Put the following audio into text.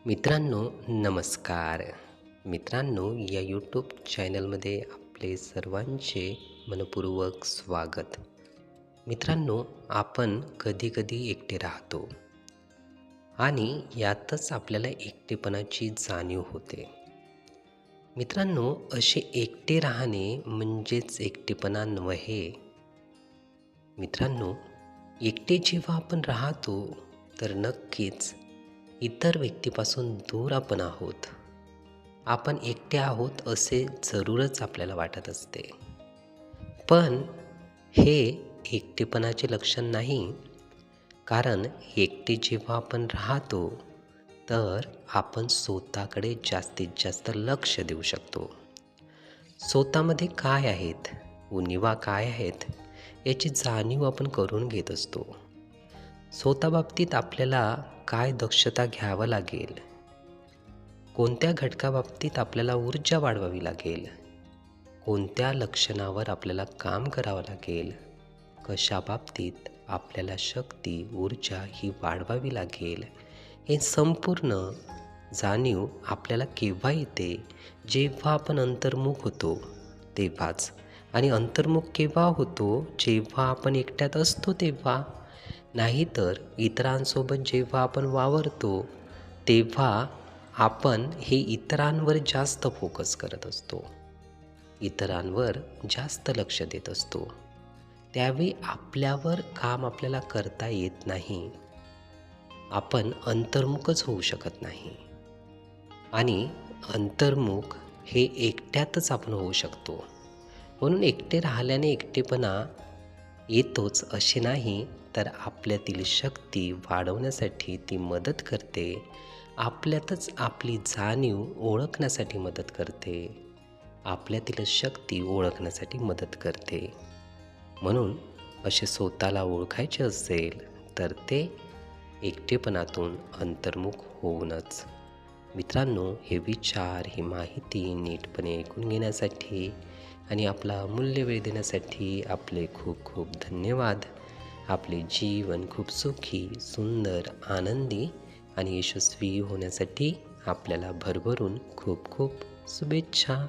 मित्रांनो, नमस्कार. मित्रांनो, या यूट्यूब चॅनलमध्ये आपले सर्वांचे मनपूर्वक स्वागत. मित्रांनो, आपण कधी-कधी एकटे राहतो आणि यातच आपल्याला एकटेपणाची जाणीव होते. मित्रांनो, असे एकटे राहणे म्हणजेच एकटेपणा नव्हे. मित्रांनो, एकटे जेव्हा आपण राहतो तर नक्कीच इतर व्यक्तीपासून दूर आपण आहोत. आपण एकटे आहोत असे जरूरच आपल्याला वाटत असते. पण हे एकटेपणाचे लक्षण नाही. कारण एकटे जेव्हा आपण राहतो तर आपण स्वतःकडे जास्तीत जास्त लक्ष देऊ शकतो. स्वतःमध्ये काय आहेत, उणिवा काय आहेत याची जाणीव आपण करून घेत असतो. स्वतःबाबतीत आपल्याला काय दक्षता घ्यावं लागेल, कोणत्या घटकाबाबतीत आपल्याला ऊर्जा वाढवावी लागेल, कोणत्या लक्षणावर आपल्याला काम करावं लागेल, कशा बाबतीत आपल्याला शक्ती, ऊर्जा ही वाढवावी लागेल, हे संपूर्ण जाणीव आपल्याला केव्हा येते, जेव्हा आपण अंतर्मुख होतो तेव्हाच. आणि अंतर्मुख केव्हा होतो, जेव्हा आपण एकट्यात असतो तेव्हा. नाहीतर इतरांसोबत जेव्हा आपण वावरतो तेव्हा आपण हे इतरांवर जास्त फोकस करत असतो, इतरांवर जास्त लक्ष देत असतो. त्यावेळी आपल्यावर काम आपल्याला करता येत नाही, आपण अंतर्मुखच होऊ शकत नाही. आणि अंतर्मुख हे एकट्यातच आपण होऊ शकतो. म्हणून एकटे राहिल्याने एकटेपणा येतोच असे नाही, तर आपल्यातील शक्ती वाढवण्यासाठी ती मदत करते. आपल्यातच आपली जाणीव ओळखण्यासाठी मदत करते, आपल्यातील शक्ती ओळखण्यासाठी मदत करते. म्हणून असे स्वतःला ओळखायचे असेल तर ते एकटेपणातून अंतर्मुख होऊनच. मित्रांनो, हे विचार, ही माहिती नीटपणे ऐकून घेण्यासाठी आणि आपला अमूल्य वेळ देण्यासाठी आपले खूप खूप धन्यवाद. आपले जीवन खूप सुखी, सुंदर, आनंदी आणि यशस्वी होण्यासाठी आपल्याला भरभरून खूप खूप शुभेच्छा.